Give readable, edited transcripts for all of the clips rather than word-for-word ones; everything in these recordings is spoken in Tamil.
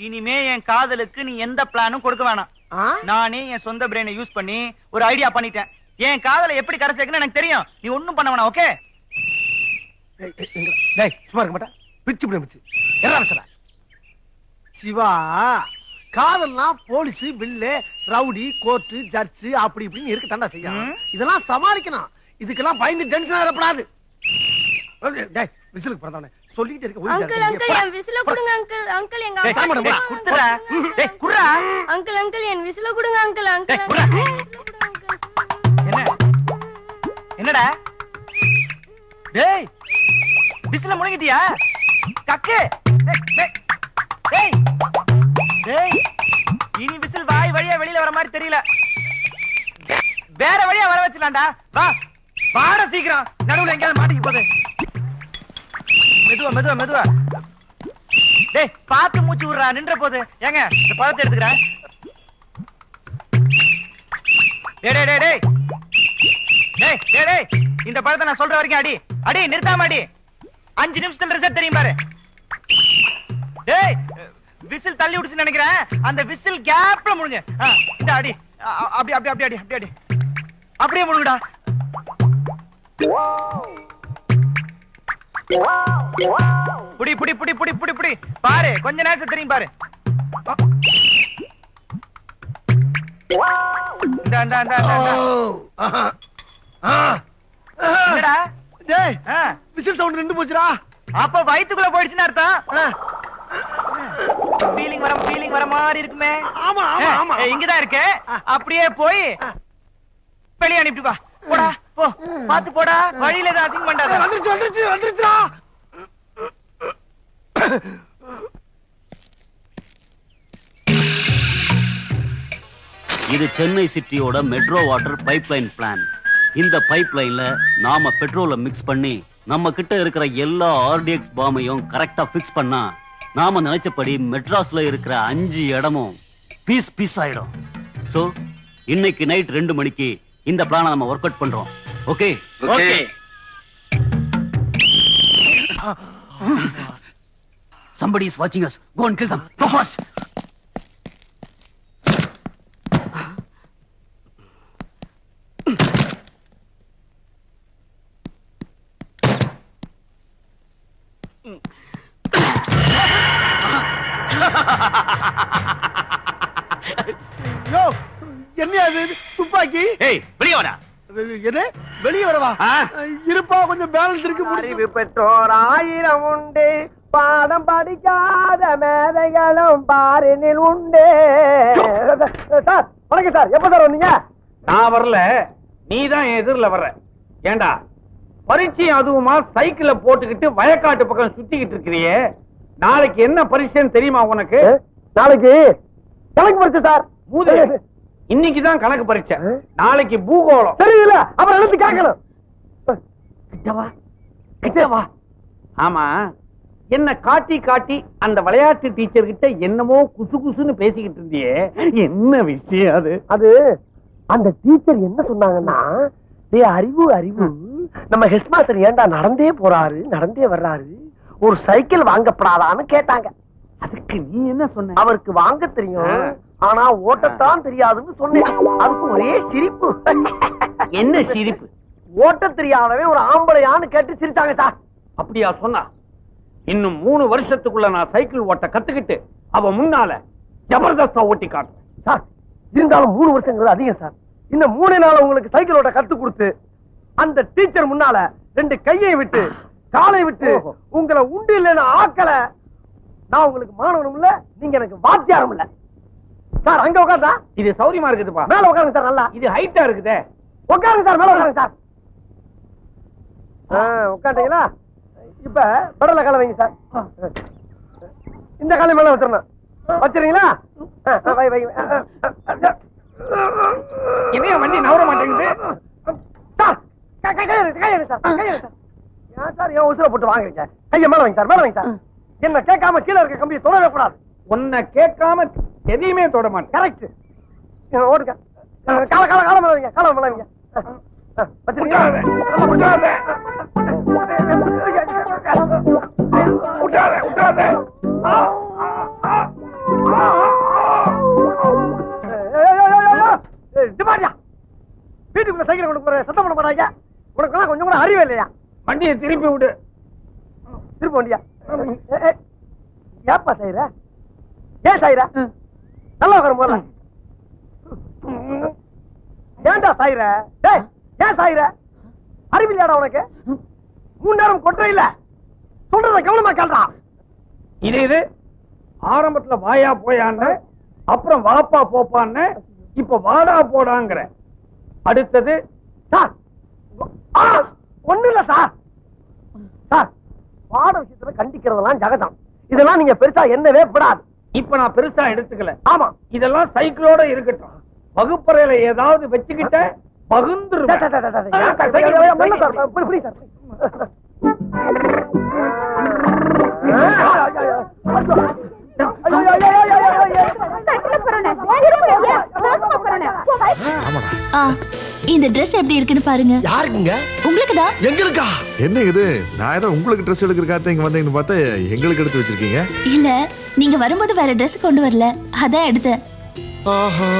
இனிமே என் காதலுக்கு நீ எந்த பிளானும் கொடுக்க வேணாம். நானே என் சொந்த பிரெயினை யூஸ் பண்ணி ஒரு ஐடியா பண்ணிட்டேன். என் காதலை எப்படி கரை சேர்க்கணும் எனக்கு தெரியும். நீ ஒண்ணும் பண்ண வேணாம். ஓகே? சும்மா இருக்க மாட்டா. பிச்சு பிடிச்சு என்ன சிவா, காதல்னா police, bill, rowdy, court, judge அப்படி இப்படின்னு இருக்கு தாண்டா செய்யும். இதெல்லாம் சமாளிக்கணும். இதுக்கெல்லாம் பயந்து டென்ஷன் ஆகப்படாது. விசிலுக்கு பிறந்தானே சொல்லிட்டு இருக்க. அங்கிள் அங்கிள் என் விசில கொடுங்க அங்கிள். அங்கிள் எங்க அப்பா குடுறா. டேய் குடுறா. அங்கிள் அங்கிள் என் விசில கொடுங்க அங்கிள். அங்கிள் என்ன என்னடா டேய் விசில முழுங்கிட்டியா கக்கு? டேய் டேய் இனி விசில் வாய் வழியா வெளியில வர மாதிரி தெரியல. வேற வழியா வர வச்சிடலாம்டா. வா பாட சீக்கிரம். நடுவுல எங்கயாவது மாட்டிக்கு போகுது. மெதுவா மெதுவா மெதுவா. டேய் பாத்து மூச்சு விடுறா. நின்ற போது ஏங்க இந்த பழத்தை எடுத்துக்கிறேன். டேய் டேய் டேய் டேய் டேய் டேய் இந்த பழத்தை நான் சொல்ற வரைக்கும் அடி அடி, நிறுத்தாம அடி. 5 நிமிஷத்துல ரிசல்ட் தெரியும் பாரு. டேய் விசில் தள்ளி விடுச்சு நினைக்கிறேன். அந்த விசில் கேப்ல முழுங்க. இந்த அடி அப்படி அப்படி அப்படி அடி அப்படி அடி அப்படியே முழுங்கடா. புடி புடி புடி புடி புடி புடி பாரு. கொஞ்ச நேரத்துல தெரியும் பாரு. விசில் சவுண்ட் நின்னு போச்சுடா. அப்ப வயித்துக்குள்ள போயிடுச்சுன்னு அர்த்தம். ஃபீலிங் வர மாதிரி இருக்குமே. ஆமா ஆமா ஆமா இங்கதான் இருக்கு. அப்படியே போய் வெளியே அனுப்பிட்டு வா. போடா போ. பாத்து போடா. வழியில ஏதாவது அசிங்கம் பண்ணாத. வந்துருச்சு வந்துருச்சு வந்துருச்சுடா. இது சென்னை சிட்டியோட மெட்ரோ வாட்டர் பைப்லைன் பிளான். இந்த பைப்லைன்ல நாம பெட்ரோலை மிக்ஸ் பண்ணி நம்ம கிட்ட இருக்கிற எல்லா ஆர்டிஎக்ஸ் பாமையும் கரெக்டா பிக்ஸ் பண்ணா நாம நினைச்சபடி மெட்ராஸ்ல இருக்கிற 5 இடமும் பீஸ் பீஸ் ஆயிடும். சோ இன்னைக்கு நைட் 2 மணிக்கு இந்த பிளானை நம்ம ஒர்க் அவுட் பண்றோம். Okay okay. Somebody is watching us. Go and kill them. Go fast. என்ன அது துப்பாக்கி? ஏய் வெளிய வாடா. எது வெளிய வரவா? இருப்பா கொஞ்சம் பேலன்ஸ் இருக்கு. அறிவு பெற்றோர் 1000 உண்டு, பாடம் படிக்காத மேதைகளும் பாரினில் உண்டு. சார் வணக்கம் சார். எப்ப சார் வந்தீங்க? நான் வரல, நீதான் எதிரில வர்ற. ஏண்டா பரீட்சை அதுவுமா சைக்கிள போட்டுக்கிட்டு வயக்காட்டு பக்கம் சுத்திக்கிட்டு இருக்கிறியே? நாளைக்கு என்ன பரீட்சைன்னு தெரியுமா உனக்கு? நாளைக்கு கணக்கு பரீட்சை சார். இன்னைக்குதான் கணக்கு பரீட்சை, நாளைக்கு பூகோளம். தெரியல, அப்புறம் எழுத்து கேட்கணும். கிட்டவா. ஆமா, என்ன காட்டி காட்டி அந்த விளையாட்டு டீச்சர் கிட்ட என்னமோ குசு குசுன்னு பேசிக்கிட்டு இருந்தியே, என்ன விஷயம் அது? அது அந்த டீச்சர் என்ன சொன்னாங்கன்னா, அறிவு அறிவு நம்ம ஹெட் மாஸ்டர் ஏண்டா நடந்தே போறாரு நடந்தே வர்றாரு, ஒரு சைக்கிள் வாங்கப்படாதான்னு கேட்டாங்க. அதுக்கு நீ என்ன சொன்ன? அவருக்கு வாங்க தெரியும், ஆனா ஓட்டத்தான் தெரியாதுன்னு சொன்னேன். அதுக்கு ஒரே சிரிப்பு. என்ன சிரிப்பு? ஓட்ட தெரியாதவன் ஒரு ஆம்பளையான்னு கேட்டு சிரிச்சாங்க சார். அப்படியா சொன்னா? இன்னும் 3 வருஷத்துக்குள்ள நான் சைக்கிள் ஓட்ட கத்துக்கிட்டு அவ முன்னால ஜபர்தஸ்தா ஓட்டி காட்டுறேன் சார். இருந்தாலும் 3 வருஷங்கிறது அதிகம் சார். இன்னும் 3 நாள் உங்களுக்கு சைக்கிள் ஓட்ட கத்து கொடுத்து அந்த டீச்சர் முன்னால 2 கையை விட்டு காலை விட்டு உங்களை உண்டு இல்லைன்னு ஆக்கல, நான் உங்களுக்கு மாணவனும் இல்ல, நீங்க எனக்கு வாத்தியாரும் இல்ல சார். அங்க உட்கார்ந்தா இது சௌரியமா இருக்குதுப்பா. மேல உட்காருங்க சார். நல்லா இது ஹைட்டா இருக்குதே. உட்காருங்க சார், மேல உட்காருங்க சார். உட்காந்துங்களா? இப்ப பெடல காலை வைங்க சார். இந்த காலை மேல வச்சிடணும். வச்சிருங்களா? இனிய வண்டி நவர மாட்டேங்குது சார். சார் ஏன் உசுர போட்டு வாங்குறீங்க? கைய மேல வைங்க சார், மேல வைங்க சார். என்ன கேட்காம கீழே இருக்க கம்பியை தொடவே கூடாது. உன்னை கேட்காம எதையுமே தொட மாட்டேன். கரெக்ட். ஓடுங்க. கால கால கால மேல வைங்க, கால மேல வைங்க. வாடாங்க. உனக்கெல்லாம் கொஞ்சம் கூட அறிவே இல்லையா? வண்டியை திருப்பி விடு. திருப்ப வண்டியா? ஏப்பா சாயிர? ஏன் சாயிர? நல்லா உட்கார முதல்ல. ஏன்டா சாயிர? டேய், ஏன் சாயிர? அறிவில்லையாடா உனக்கு? 3 நேரம் கொட்டை இல்ல. சொல்றத கவனமா கேள்றா. இது ஆரம்பத்துல வாயா போயான்னு, அப்புறம் வாப்பா போப்பான்னு, இப்ப வாடா போடாங்கிற. அடுத்தது சார், ஒண்ணு இல்ல சார். சார், பாட விஷயத்துல கண்டிக்கிறதெல்லாம் ஜகதம். இதெல்லாம் நீங்க பெருசா என்னவே படாது. இப்ப நான் பெருசா எடுத்துக்கல. ஆமா, இதெல்லாம் சைக்கிளோட இருக்கட்டும். வகுப்பறையில ஏதாவது வச்சுக்கிட்ட பகுந்துருவேன். மெல்ல சார், புடி சார். இந்த Dress எப்படி இருக்குன்னு பாருங்க. யாருக்குங்க? உங்களுக்குதான். எங்களுக்கா? என்ன இது? நான் ஏதோ உங்களுக்கு ட்ரெஸ் எடுக்கிறக்காக இங்க வந்தீங்கன்னு பார்த்தா எங்களுக்கு எடுத்து வச்சிருக்கீங்க. இல்ல, நீங்க வரும்போது வேற Dress கொண்டு வரல, அதான் எடுத்தேன். ஆஹா,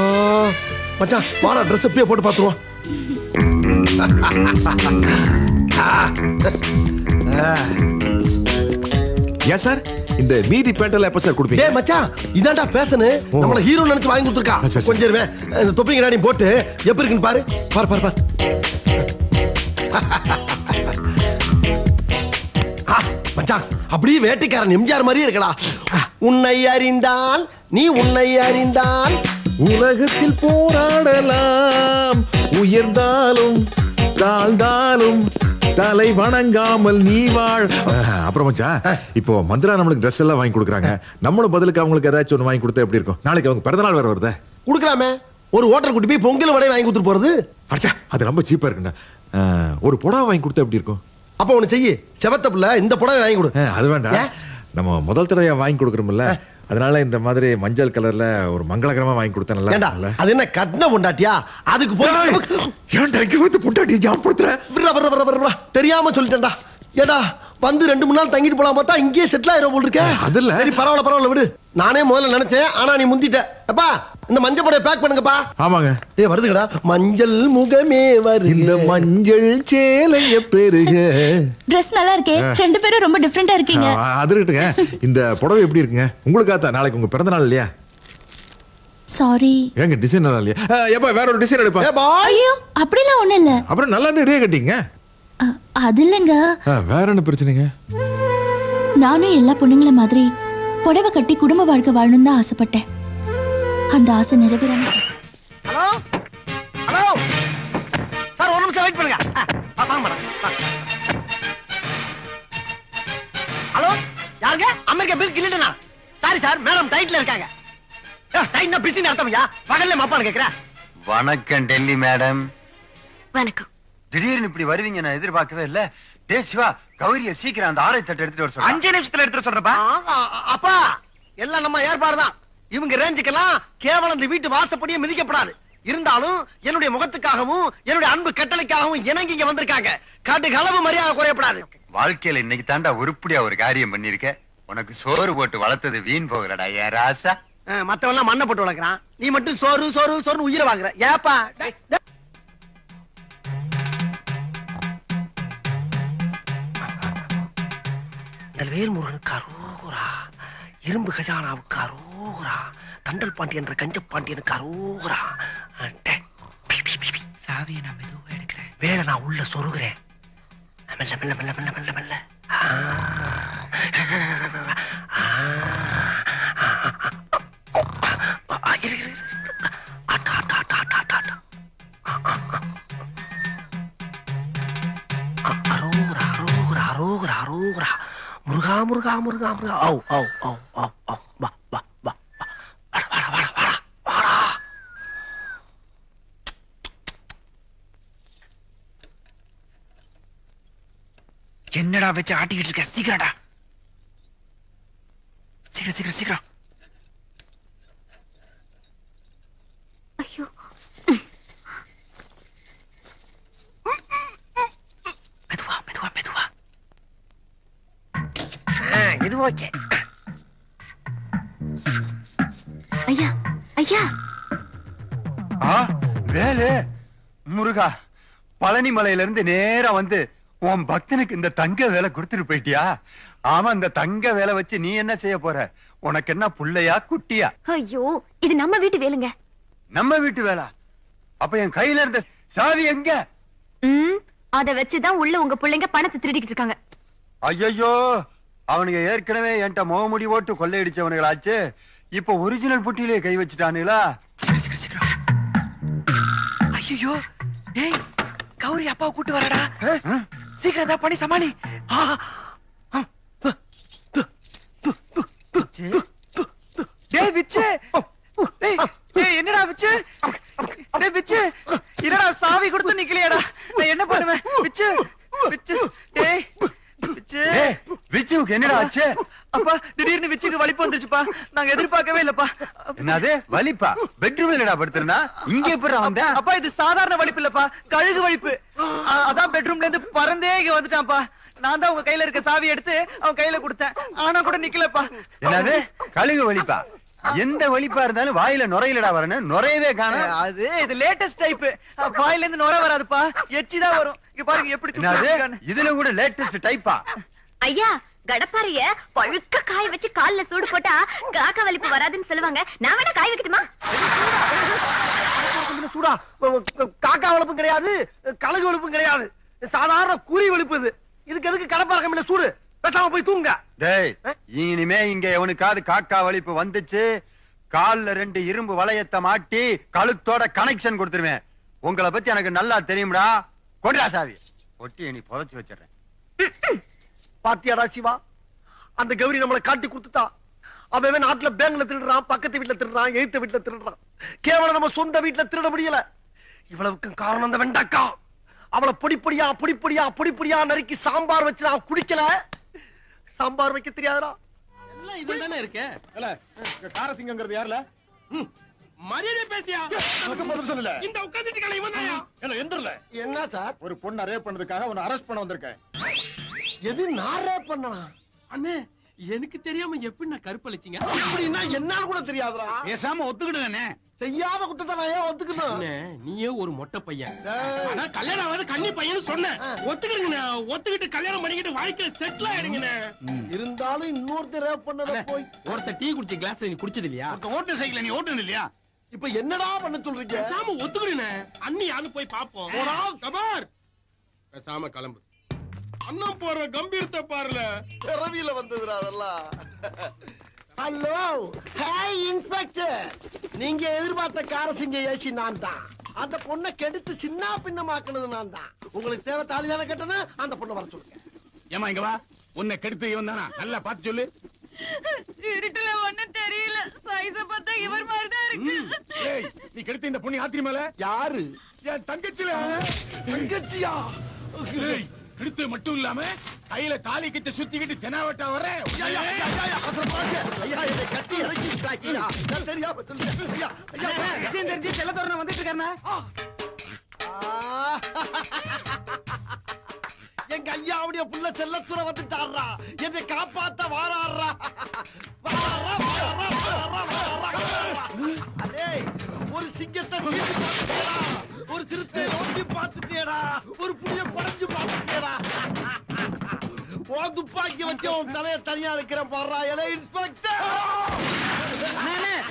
மச்சான் வாடா Dress எப்பயே போட்டு பாத்துருவோம். ஏன் சார் இந்த மீதி பேண்டெல்லாம் எப்ப சார் கொடுப்பீங்க? டேய் மச்சான், இதான்டா ஃபேஷன். நம்மள ஹீரோ நினைச்சு வாங்கி கொடுத்திருக்கா. சரி, சரி. கொஞ்சம் இருவே. இந்த தொப்பிங்க ராணி போட்டு எப்படி இருக்குன்னு பாரு. பாரு பாரு பாரு. மச்சான், அப்படியே வேட்டைக்காரன் எம்ஜிஆர் மாதிரியே இருக்கடா. உன்னை அறிந்தால் நீ உன்னை அறிந்தால் உலகத்தில் போராடலாம், உயர்ந்தாலும் தாழ்ந்தாலும் தலை வணங்காமல் நீ வாழ். அப்புறம் மச்சான், இப்போ மந்திரா நம்மளுக்கு ட்ரெஸ் எல்லாம் வாங்கி கொடுக்குறாங்க. நம்மளும் பதிலுக்கு அவங்களுக்கு ஏதாச்சும் ஒன்று வாங்கி கொடுத்தா எப்படி இருக்கும்? நாளைக்கு அவங்க பிறந்த நாள் வேற வருது. குடுக்கலாமே. ஒரு ஹோட்டல் கூட்டி போய் பொங்கல் வடை வாங்கி கொடுத்துட்டு போறது. அச்சா, அது ரொம்ப சீப்பா இருக்குண்ணா. ஒரு புடவை வாங்கி கொடுத்தா எப்படி இருக்கும்? அப்ப ஒண்ணு செய்யி, செவத்த புள்ள இந்த புடவை வாங்கி கொடு. அது வேண்டாம். ஏன்? நம்ம முதல் தடவையா வாங்கி கொடுக்குறோம்ல, அதனால இந்த மாதிரி மஞ்சள் கலர்ல ஒரு மங்களகரமா வாங்கி கொடுத்தா நல்லா ஏண்டா, இருக்கும்ல? அது என்ன கட்டின பொண்டாட்டியா? அதுக்கு போய் ஏன்டா இங்க வந்து பொண்டாட்டி ஞாபகப்படுத்துற? தெரியாம சொல்லிட்டேன்டா. ஏடா, வந்து 2-3 நாள் தங்கிட்டு போலாம் பார்த்தா இங்கேயே செட்டில் ஆயிரும் போல் இருக்க. அது இல்ல. சரி, பரவாயில்ல விடு. நானே முதல்ல நினைச்சேன், ஆனா நீ முந்திட்ட. அப்பா, இந்த மஞ்சள் புடவை பேக் பண்ணுங்கப்பா. ஆமாங்க. வருதுங்கடா. மஞ்சள் முகமே வருது, இந்த மஞ்சள் சேலைய பெருக. Dress நல்லா இருக்கே. 2 பேரும் ரொம்ப டிஃபரெண்டா இருக்கீங்க. அது இருக்கட்டுங்க. இந்த புடவை எப்படி இருக்குங்க? உங்களுக்காக நாளைக்கு உங்க பிறந்த நாள் இல்லையா? சாரி. ஏங்க டிசைன் நல்லா இல்லையா? எப்ப வேற ஒரு டிசைன் எடுப்பா. ஐயோ, அப்படிலாம் ஒண்ணும் இல்ல. அப்புறம் நல்லா நிறைய கட்டிங்க. அது இல்லங்க. வேற என்ன பிரச்சனைங்க? நானும் எல்லா பொண்ணுங்கள மாதிரி புடவை கட்டி குடும்ப வாழ்க்கை வாழணும்னு தான் ஆசைப்பட்டேன். அந்த ஆசை நிறைவேறாம. ஹலோ ஹலோ சார், ஒரு நிமிஷம் வெயிட் பண்ணுங்க. வாங்க மேடம். ஹலோ, யாருங்க? அமெரிக்கா பில் கிளிடனா? சாரி சார், மேடம் டைட்ல இருக்காங்க. டைட்னா பிஸின்னு அர்த்தம்யா. பகல்ல மாப்பான்னு கேக்குறேன். வணக்கம் டெல்லி மேடம். வணக்கம். திடீர்னு இப்படி வருவீங்க நான் எதிர்பார்க்கவே இல்ல. டே சிவா, கௌரிய சீக்கிரம் அந்த ஆரை தட்டு எடுத்துட்டு வர சொல்றேன். 5 நிமிஷத்துல எடுத்துட்டு சொல்றப்பா. அப்பா, எல்லாம் நம்ம ஏற்பாடுதான். இவங்க ரேஞ்சுக்கெல்லாம் கேவலம் இந்த வீட்டு வாசப்படியே மிதிக்கப்படாது. இருந்தாலும் என்னுடைய முகத்துக்காகவும் என்னுடைய அன்பு கட்டளைக்காகவும் இணங்கி இங்க வந்திருக்காங்க. கடுகளவு மரியாதை குறையப்படாது. வாழ்க்கையில இன்னைக்கு தாண்டா உருப்படியா ஒரு காரியம் பண்ணிருக்க. உனக்கு சோறு போட்டு வளர்த்தது வீண் போகலடா ஏன் ராசா. மத்தவெல்லாம் மண்ணை போட்டு வளர்க்கறான், நீ மட்டும் சோறு சோறு சோறுன்னு உயிரை வாங்குற. ஏப்பா, வேல்முருகனுக்கு அரோகரா, இரும்பு கஜானாவுக்கு அரோகரா, தண்டல் பாண்டி என்ற கஞ்ச பாண்டியனுக்கு அரோகரா. சாவியை நான் மெதுவா எடுக்கிறேன். வேலை நான் உள்ள சொருகிறேன். மெல்ல மெல்ல மெல்ல மெல்ல மெல்ல மெல்ல. அரோகரா அரோகரா அரோகரா அரோகரா. முருகா முருகா முருகா முருகா. ஓ ஓ ஓ ஓ ஓ. வா வா வா வாடா வாடா வாடா வாடா வாடா. என்னடா வச்சு ஆட்டிக்கிட்டு இருக்க? சீக்கிரம்டா, சீக்கிரம் சீக்கிரம் சீக்கிரம். ஐயோ, மெதுவா மெதுவா மெதுவா. இது ஓகே. ஐயா ஐயா. வேலு முருகா, பழனி மலையில இருந்து நேரா வந்து உன் பக்தனுக்கு இந்த தங்க வேலை கொடுத்துட்டு போயிட்டியா? ஆமா, இந்த தங்க வேலை வச்சு நீ என்ன செய்ய போற? உனக்கு என்ன புள்ளையா குட்டியா? ஐயோ, இது நம்ம வீட்டு வேலுங்க. நம்ம வீட்டு வேலை? அப்ப என் கையில இருந்த சாவி எங்க? அத வச்சுதான் உள்ள உங்க பிள்ளைங்க பணத்தை திருடிக்கிட்டு இருக்காங்க. ஐயோ, அவனுங்க ஏற்கனவே என்கிட்ட முகமுடி ஓட்டு கொள்ளையடிச்சவனுங்களாச்சு. இப்ப ஒரிஜினல் புட்டியிலே கை வச்சுட்டானுங்களா? ஐயோ, டேய் கௌரி அப்பாவை கூட்டு வரடா. சீக்கிரம் தான் பண்ணி சமாளி. டேய் விச்சு, டேய் என்னடா விச்சு? டேய் விச்சு, என்னடா சாவி கொடுத்து நிக்கலையாடா? நான் என்ன பண்ணுவேன் விச்சு? விச்சு, டேய் விச்சு. விச்சுவுக்கு என்னடா ஆச்சு? அப்பா திடீர்னு விச்சுக்கு வலிப்பு வந்துருச்சுப்பா. நாங்க எதிர்பார்க்கவே இல்லப்பா. என்னது வலிப்பா? பெட்ரூம்ல என்னடா படுத்துறனா? இங்க எப்படி வந்த? அப்பா இது சாதாரண வலிப்பு இல்லப்பா, கழுகு வலிப்பு. அதான் பெட்ரூம்ல இருந்து பறந்தே இங்க வந்துட்டான்ப்பா. நான் தான் உங்க கையில இருக்க சாவி எடுத்து அவன் கையில கொடுத்தேன். ஆனா கூட நிக்கலப்பா. என்னது கழுகு வலிப்பா? எந்த வலிப்பா இருந்தாலும் வாயில நுரையிலடா வரணும், நுரையவே காணோம். அது இது லேட்டஸ்ட் டைப். வாயில இருந்து நுரை வராதுப்பா, எச்சி தான் வரும். இங்க பாருங்க எப்படி என்னது துப்பிருக்கான்னு. இதுல கூட லேட்டஸ்ட் டைப்பா? ஐயா, கடப்பாரிய பழுக்க காய வச்சு கால்ல சூடு போட்டா காக்கா வலிப்பு வராதுன்னு சொல்லுவாங்க. நான் வேணா காய வைக்கட்டுமா? சூடா காக்கா வளப்பும் கிடையாது, கழுகு வளப்பும் கிடையாது, சாதாரண குறி வலிப்பு இது. இதுக்கு எதுக்கு கடப்பாரகம் இல்ல சூடு? பேசாம போய் தூங்க. டேய், இனிமே இங்க எவனுக்காவது காக்கா வலிப்பு வந்துச்சு, கால்ல 2 இரும்பு வளையத்தை மாட்டி கழுத்தோட கனெக்ஷன் கொடுத்துருவேன். உங்களை பத்தி எனக்கு நல்லா தெரியும்டா. கொண்டா சாவி, ஒட்டி நீ புதைச்சு வச்சிடறேன். பாத்தியாடா சிவா, அந்த கௌரி நம்மளை காட்டி கொடுத்துட்டா. அவன் நாட்டுல பேங்க்ல திருடுறான், பக்கத்து வீட்டுல திருடுறான், எய்த்த வீட்டுல திருடுறான். கேவலம் நம்ம சொந்த வீட்டுல திருட முடியல. இவ்வளவுக்கு காரணம் அந்த வெண்டக்கா. அவளை பொடிப்பொடியா நறுக்கி சாம்பார் வச்சு நான் குடிக்கல. சாம்பார் வைக்க தெரியாதா? எல்லாம் இதுல தானே இருக்கு. காரசிங்கங்கிறது யாருல? மரியாதை பேசியா? பதில் சொல்லல. இந்த உட்கார்ந்துட்டு கலை இவனாயா? என்ன எந்திரல? என்ன சார்? ஒரு பொண்ணை ரேப் பண்ணதுக்காக அவனை அரெஸ்ட் பண்ண வந்திருக்கேன். எது நான் ரேப் பண்ணனா? அண்ணே, எனக்கு தெரியாம எப்படி நான் கருப்பளிச்சீங்க? அப்படின்னா என்னால கூட தெரியாதுடா. பேசாம ஒத்துக்கிடுங்க. செய்யாத குத்தத்தை நான் ஏன் ஒத்துக்கணும்? நீயே ஒரு மொட்டை பையன். ஆனா கல்யாணம் ஆகாத கன்னி பையன் சொன்னேன். ஒத்துக்கிடுங்க. ஒத்துக்கிட்டு கல்யாணம் பண்ணிக்கிட்டு வாழ்க்கையில செட்டில் ஆயிடுங்க. இருந்தாலும் இன்னொருத்தர் ரேப் பண்ணத போய் ஒருத்தர் டீ குடிச்ச கிளாஸ் நீ குடிச்சது இல்லையா? ஓட்டு சைக்கிள் நீ ஓட்டுனது இல்லையா? இப்ப என்னடா பண்ண சொல்றீங்க? பேசாம ஒத்துக்கிடுங்க. அண்ணி யாரு போய் பாப்போம். கபார், பேசாம கிளம்பு. அண்ணன் போற கம்பீரத்தை பாருல. பிறவியில வந்ததுடா அதெல்லாம். Hello, hi inspector. நீங்க எதிர்பார்த்த காரசிங்க ஏசி நான் தான். அந்த பொண்ணை கெடுத்து சின்ன பின்னமாக்குனது நான் தான். உங்களுக்கு தேவை தாலியான கட்டணும், அந்த பொண்ணை வர சொல்லுங்க. ஏமா இங்க வா. உன்னை கெடுத்து இவன் தானா? நல்லா பார்த்து சொல்லு. இருட்டுல ஒண்ணும் தெரியல. வயசை பார்த்தா இவர் மாதிரிதான் இருக்கு. நீ கெடுத்து இந்த பொண்ணு ஆத்திரி மேல யாரு? என் தங்கச்சில. தங்கச்சியா? எடுத்து மட்டும் இல்லாம கையில தாலி கிட்ட சுத்திக்கிட்டு தெனாவட்டா வர. கட்டி இறக்கி தெரியாம சொல்லுங்க. விஷயம் தெரிஞ்சு செல்லத்தோரணம் வந்துட்டு இருக்காருண்ணா. எங்க ஐயாவுடைய புள்ள செல்லத்துற வந்துட்டாரா. என்னை காப்பாத்த வாராடுறா. ஒரு சிங்கத்தை ஒரு திருத்தை நோக்கி பார்த்துட்டேடா. ஒரு புளிய குறைஞ்சு பார்த்துட்டேடா. துப்பாக்கி வச்சு உன் தலையை தனியா இருக்கிறேன் பாடுறா. எலே இன்ஸ்பெக்டர்,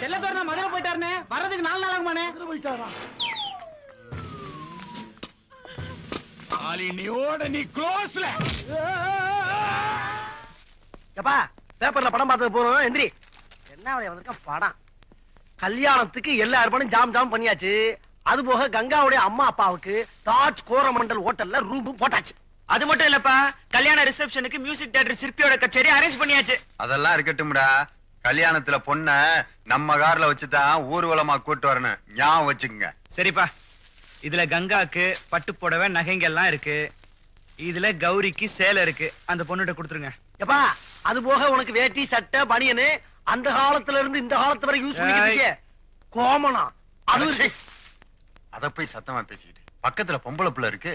செல்லத்தோரணம் மதுரை போயிட்டாருனே. வர்றதுக்கு 4 நாள் ஆகுமானே. போயிட்டாரா? நீ க்ளோஸ்ல. எப்பா பேப்பர்ல படம் பார்த்தது போறோம். எந்திரி. என்ன அவளை வந்திருக்க படம்? கல்யாணத்துக்கு எல்லா ஏற்பாடும் ஜாம் பண்ணியாச்சு. அது போக கங்காவுடைய அம்மா அப்பாவுக்கு தாஜ் கோரமண்டல் ஹோட்டல்ல ரூம் போட்டாச்சு. அது மட்டும் இல்லப்பா, கல்யாண ரிசப்ஷனுக்கு மியூசிக் டைரக்டர் சிற்பியோட கச்சேரி அரேஞ்ச் பண்ணியாச்சு. அதெல்லாம் இருக்கட்டும்டா. கல்யாணத்துல பொண்ண நம்ம கார்ல வச்சுதான் ஊர்வலமா கூட்டு வரணும், ஞாபகம் வச்சுக்கோங்க. சரிப்பா, இதுல கங்காக்கு பட்டு புடவை நகைங்க எல்லாம் இருக்கு. இதுல கௌரிக்கு சேலை இருக்கு. அந்த பொண்ணுகிட்ட கொடுத்துருங்க. எப்பா அது போக உனக்கு வேட்டி சட்டை பனியனு அந்த காலத்துல இருந்து இந்த காலத்து வரை யூஸ் பண்ணிக்கிட்டு கோமனா. அது அத போய் சத்தமா பேசிக்கிட்டு பக்கத்துல பொம்பளை புள்ள இருக்கு.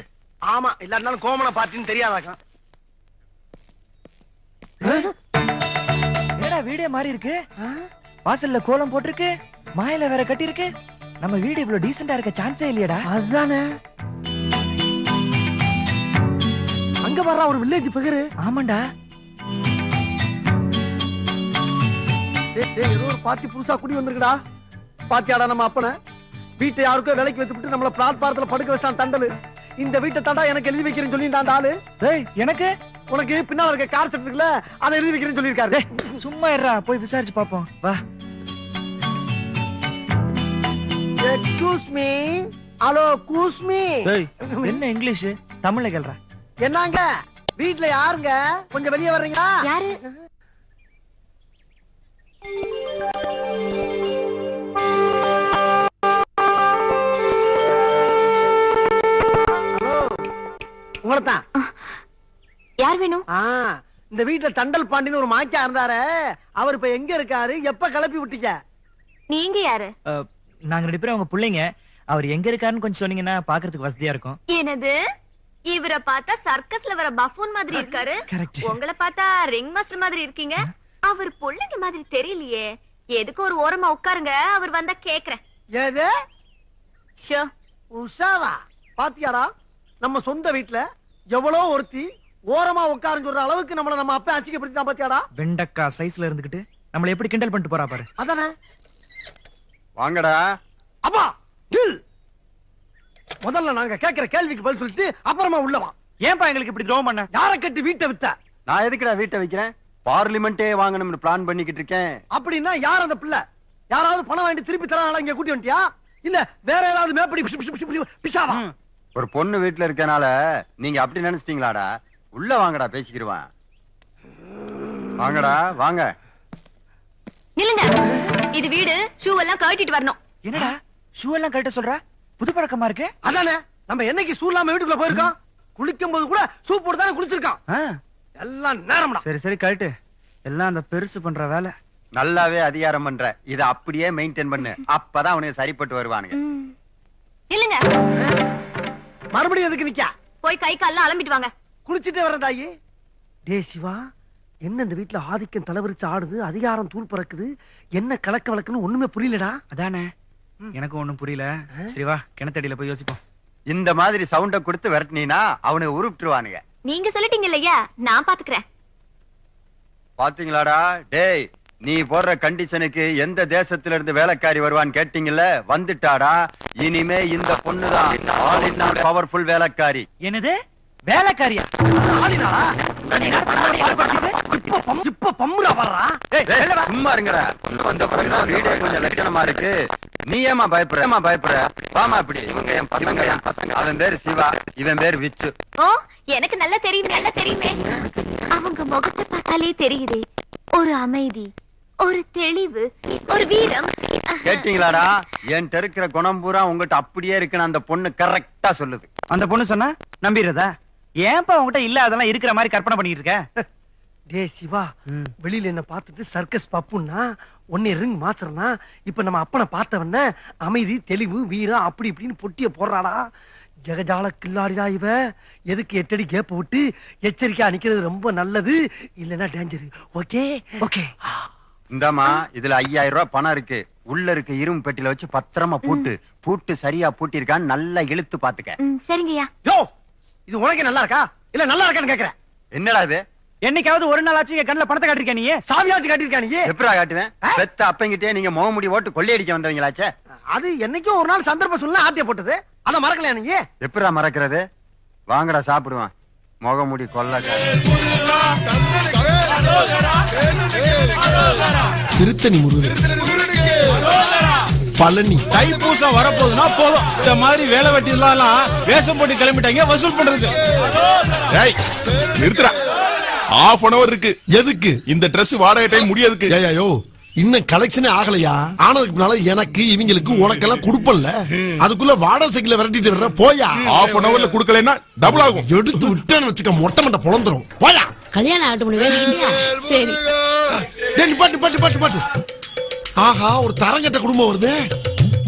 ஆமா, இல்லாட்டினாலும் கோமன பார்ட்டின்னு தெரியாதாக்கா. ஏடா வீடே மாறி இருக்கு. வாசல்ல கோலம் போட்டிருக்கு, மாயில வேற கட்டி இருக்கு. நம்ம வீடு இவ்வளவு டீசெண்டா இருக்க சான்ஸே இல்லையடா. அதுதானே அங்க வர்ற ஒரு வில்லேஜ் பிகரு. ஆமாண்டா. ஏதோ ஒரு பார்ட்டி புதுசா குடி வந்திருக்குடா. பாத்தியாடா நம்ம அப்பனை வீட்டை யாருக்கோ வேலைக்கு வச்சுட்டு நம்மள பிளாட்பாரத்துல படுக்க வச்சான் தண்டலு. இந்த வீட்டை தாண்டா எனக்கு எழுதி வைக்கிறேன்னு சொல்லி அந்த ஆளு. எனக்கு உனக்கு பின்னால இருக்க கார் செட் இருக்குல்ல, அதை எழுதி வைக்கிறேன்னு சொல்லியிருக்காரு. சும்மா இருடா, போய் விசாரிச்சு பாப்போம் வா. Excuse me. Hello goose me. என்ன இங்கிலீஷ் தமிழ்ல கேள்றா. என்னங்க வீட்ல யாருங்க? கொஞ்சம் வெளியே வர்றீங்களா? யாரு? ஹலோ உங்களதான். யார் வேணும்? இந்த வீட்டுல தண்டல் பாண்டின்னு ஒரு மாக்கியா இருந்தாரு. அவர் இப்ப எங்க இருக்காரு? எப்ப கிளப்பி விட்டீங்க? நீங்க யாரு? நாங்க 2 பேரும் அவங்க பிள்ளைங்க. அவர் எங்க இருக்காருன்னு கொஞ்சம் சொன்னீங்கன்னா பாக்குறதுக்கு வசதியா இருக்கும். என்னது? இவரை பார்த்தா சர்க்கஸ்ல வர பஃபூன் மாதிரி இருக்காரு. உங்களை பார்த்தா ரிங் மாஸ்டர் மாதிரி இருக்கீங்க. அவர் பிள்ளைங்க மாதிரி தெரியலையே. எதுக்கு ஒரு ஓரமா உட்காருங்க, அவர் வந்தா கேக்குறேன். ஏது ஷோ உஷாவா? பாத்தியாரா நம்ம சொந்த வீட்டுல எவ்வளோ ஒருத்தி ஓரமா உட்காருன்னு சொல்ற அளவுக்கு நம்மள நம்ம அப்பா அசிங்கப்படுத்திட்டான். பாத்தியாடா வெண்டக்கா சைஸ்ல இருந்துகிட்டு நம்மள எப்படி கிண்டல் பண்ணிட்டு போறா பாரு. அதானே. வாங்கடா. அப்பா முதல்ல நாங்க கேக்குற கேள்விக்கு பதில் சொல்லிட்டு அப்புறமா உள்ளவா. ஏன்பா எங்களுக்கு இப்படி துரோகம் பண்ண? யார கட்டி வீட்டை வித்த? நான் எதுக்குடா வீட்டை வைக்கிறேன்? பார்லிமெண்டே வாங்கணும்னு பிளான் பண்ணிக்கிட்டு இருக்கேன். அப்படின்னா யார் அந்த பிள்ளை? யாராவது பணம் வாங்கி திருப்பி தரனால இங்க கூட்டி வந்துட்டியா? இல்ல வேற ஏதாவது மேப்படி பிசாவா? ஒரு பொண்ணு வீட்டுல இருக்கனால நீங்க அப்படி நினைச்சிட்டீங்களாடா? உள்ள வாங்கடா, பேசிக்கிடுவான். வாங்கடா வாங்க. நில்லுங்க. இது வீடு. ஷூ எல்லாம் கழட்டிட்டு வரணும். என்னடா ஷூ எல்லாம் கழட்ட சொல்ற? புது பழக்கமா இருக்கு. அதானே, நம்ம என்னைக்கு ஷூ இல்லாம வீட்டுக்குள்ள போயிருக்கோம்? குளிக்கும் போது கூட ஷூ போட்டு தானே குளிச்சிருக்கான். எல்லாம் நேரம்டா. சரி சரி கழட்டு. எல்லாம் அந்த பெருசு பண்ற வேலை. நல்லாவே அதிகாரம் பண்ற. இத அப்படியே மெயின்டைன் பண்ணு. அப்பதான் அவனுக்கு சரிப்பட்டு வருவானுங்க. நில்லுங்க. மறுபடியும் எதுக்கு நிக்க? போய் கை கால்லாம் அலம்பிட்டு வாங்க. குளிச்சிட்டே வர தாயி. டே சிவா, என்ன இந்த வீட்டுல ஆதிக்கம் தலைவரிச்சு ஆடுது, அதிகாரம் தூள் பறக்குது, என்ன கலக்க வழக்குன்னு ஒண்ணுமே புரியலடா. அதானே எனக்கு ஒண்ணும் புரியல. சரி வா, கிணத்தடியில போய் யோசிப்போம். இந்த மாதிரி சவுண்ட கொடுத்து விரட்டினா அவனுக்கு உருப்பிட்டுருவானுங்க. நீங்க சொல்லிட்டீங்க இல்லையா, நான் பாத்துக்கிறேன். பாத்தீங்களாடா? டேய், நீ போடுற கண்டிஷனுக்கு எந்த தேசத்துல இருந்து வேலைக்காரி வருவான்னு கேட்டீங்கல்ல, வந்துட்டாடா. இனிமே இந்த பொண்ணுதான் பவர்ஃபுல் வேலைக்காரி. என்னது வேலைக்காரியா? இப்ப பம்முரா வர்றா. சும்மா இருங்கடா. வந்த பிறகுதான் வீடே கொஞ்சம் லட்சணமா இருக்கு. நீ ஏமா பயப்படுற? வாமா இப்படி. இவங்க என் பசங்க. அவன் பேரு சிவா, இவன் பேரு விச்சு. ஓ, எனக்கு நல்லா தெரியுமே. அவங்க முகத்தை பார்த்தாலே தெரியுதே, ஒரு அமைதி, ஒரு தெளிவு, ஒரு வீரம். கேட்டீங்களாடா? என் இருக்கிற குணம் பூரா உங்ககிட்ட அப்படியே இருக்குன்னு அந்த பொண்ணு கரெக்டா சொல்லுது. அந்த பொண்ணு சொன்னா நம்பிடுறதா? ஏன்பா உங்ககிட்ட இல்ல அதெல்லாம் இருக்கிற மாதிரி கற்பனை பண்ணிட்டு இருக்க? டே சிவா, வெளியில என்ன பார்த்துட்டு சர்க்கஸ் பப்புன்னா ஒன்னே ரிங் மாஸ்டர்னா, இப்ப நம்ம அப்பனை பார்த்தவன அமைதி, தெளிவு, வீரம் அப்படி இப்படின்னு பொட்டிய போடுறாடா. ஜெகஜால கில்லாடிடா இவ. எதுக்கு 8 அடி கேப் விட்டு எச்சரிக்கையா நிக்கிறது ரொம்ப நல்லது. இல்லன்னா டேஞ்சர். Okay okay. இந்தாமா, இதுல 5000 ரூபாய் பணம் இருக்கு. உள்ள இருக்க இரும்பு பெட்டியில வச்சு பத்திரமா பூட்டு சரியா பூட்டிருக்கான்னு நல்லா இழுத்து பாத்துக்க. சரிங்கய்யா. யோ, இது உனக்கு நல்லா இருக்கா இல்ல நல்லா இருக்கான்னு கேக்குறேன். என்னடா இது? என்னைக்காவது ஒரு நாள் ஆச்சு கண்ணுல பணத்தை காட்டிருக்க நீ? சாமியாச்சு காட்டிருக்கா நீ? எப்படா காட்டுவேன்? பெத்த அப்பங்கிட்டே நீங்க முகமுடி ஓட்டு கொள்ளையடிக்க வந்தவங்களாச்சே. அது என்னைக்கும் ஒரு நாள் சந்தர்ப்ப சூழ்நிலை ஆட்டிய போட்டது. அத மறக்கலையா நீ? எப்படா மறக்கிறது? வாங்கடா சாப்பிடுவான். முகமுடி கொள்ளக்கார. திருத்தணி முருகன், பழனி. தைப்பூசம் வரப்போகுதுன்னா போதும், இந்த மாதிரி வேலை வெட்டி எல்லாம் வேஷம் போட்டு கிளம்பிட்டாங்க வசூல் பண்றதுக்கு. நிறுத்துறா. half an hour இருக்கு. எதுக்கு? இந்த Dress வாடகை டைம் முடியதுக்கு. ஏய்யோ, இன்னும் கலெக்ஷனே ஆகலையா? ஆனதுக்கு முன்னால எனக்கு இவங்களுக்கு உனக்கெல்லாம் கொடுப்பல்ல, அதுக்குள்ள வாடகை சைக்கிள் விரட்டிட்டு வர்ற. போயா. half an hourல குடுக்கலைன்னா டபுள் ஆகும். எடுத்து விட்டேன்னு வச்சுக்க, மொட்டை மண்டை பொழந்துரும். போயா. கல்யாணம் ஆகட்டும் வேண்டியா? சரி. பாட்டு. ஆஹா, ஒரு தரங்கட்ட குடும்பம் வருது.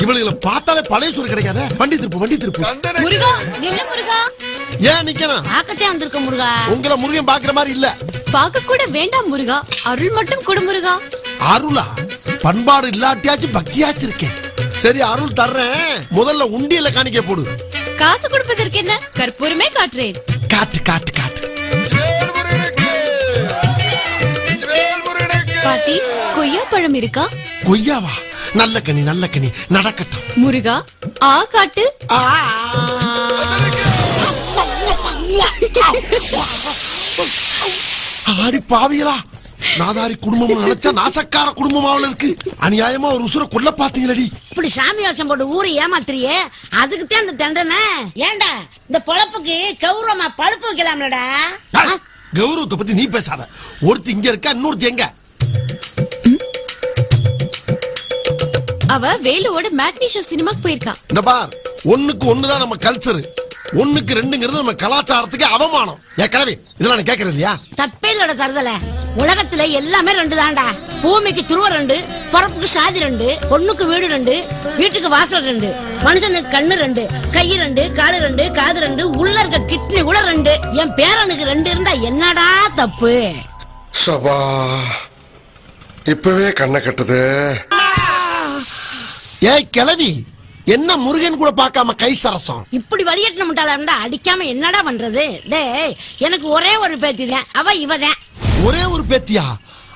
இவளுகளை பார்த்தாலே பழைய சோறு கிடைக்காத. வண்டி திருப்பு. முருகா, நில்ல முருகா. ஏன் நிக்கணும்? ஆக்கத்தே வந்திருக்க முருகா. உங்களை முருகன் பாக்குற மாதிரி இல்ல. பார்க்க கூட வேண்டாம் முருகா, அருள் மட்டும் கொடு முருகா. அருளா? பண்பாடு இல்லாட்டியாச்சு பக்தியாச்சு இருக்கேன். சரி, அருள் தர்றேன். முதல்ல உண்டியல காணிக்க போடு. காசு கொடுப்பதற்கு என்ன, கற்பூரமே காட்டுறேன். காட்டு. பாட்டி கொய்யா பழம் இருக்கா? கொய்யாவா? நல்ல கனி நல்ல கனி, நடக்கட்டும். முருகா ஆ காட்டு. ஆடி பாவியலா, நாதாரி குடும்பம் நினைச்சா நாசக்கார குடும்பமாவில் இருக்கு. அநியாயமா ஒரு உசுர கொல்ல பாத்தீங்களடி. இப்படி சாமி வேஷம் போட்டு ஊரை ஏமாத்துறியே, அதுக்குத்தான் இந்த தண்டனை. ஏண்டா இந்த பொழப்புக்கு கௌரவமா பழுப்பு வைக்கலாம்லடா. கௌரவத்தை பத்தி நீ பேசாத. ஒருத்தி இங்க இருக்கா, இன்னொருத்தி எங்க? அவ வேலுவோட மேட்னி ஷோ சினிமாக்கு போயிருக்கா. இந்த பார், ஒண்ணுக்கு ஒண்ணுதான் நம்ம கல்ச்சர், ஒண்ணுக்கு ரெண்டுங்கிறது நம்ம கலாச்சாரத்துக்கு அவமானம். ஏன் கிழவி, இதெல்லாம் நான் கேட்கறது இல்லையா? தப்பேலோட தருதல. உலகத்துல எல்லாமே ரெண்டு தான்டா. பூமிக்கு துருவ ரெண்டு, பரப்புக்கு சாதி ரெண்டு, பொண்ணுக்கு வீடு ரெண்டு, வீட்டுக்கு வாசல் ரெண்டு, மனுஷனுக்கு கண்ணு ரெண்டு, கை ரெண்டு, காலு ரெண்டு, காது ரெண்டு, உள்ள இருக்க கிட்னி கூட ரெண்டு. என் பேரனுக்கு ரெண்டு இருந்தா என்னடா தப்பு? சபா, இப்பவே கண்ணை கட்டுது. ஏய் கிழவி, என்ன முருகன் கூட பார்க்காம கை சரசம்? இப்படி வழியட்டின முட்டாளா இருந்தா அடிக்காம என்னடா பண்றது? டேய், எனக்கு ஒரே ஒரு பேத்தி தான், அவ இவதான். ஒரே ஒரு பேத்தியா?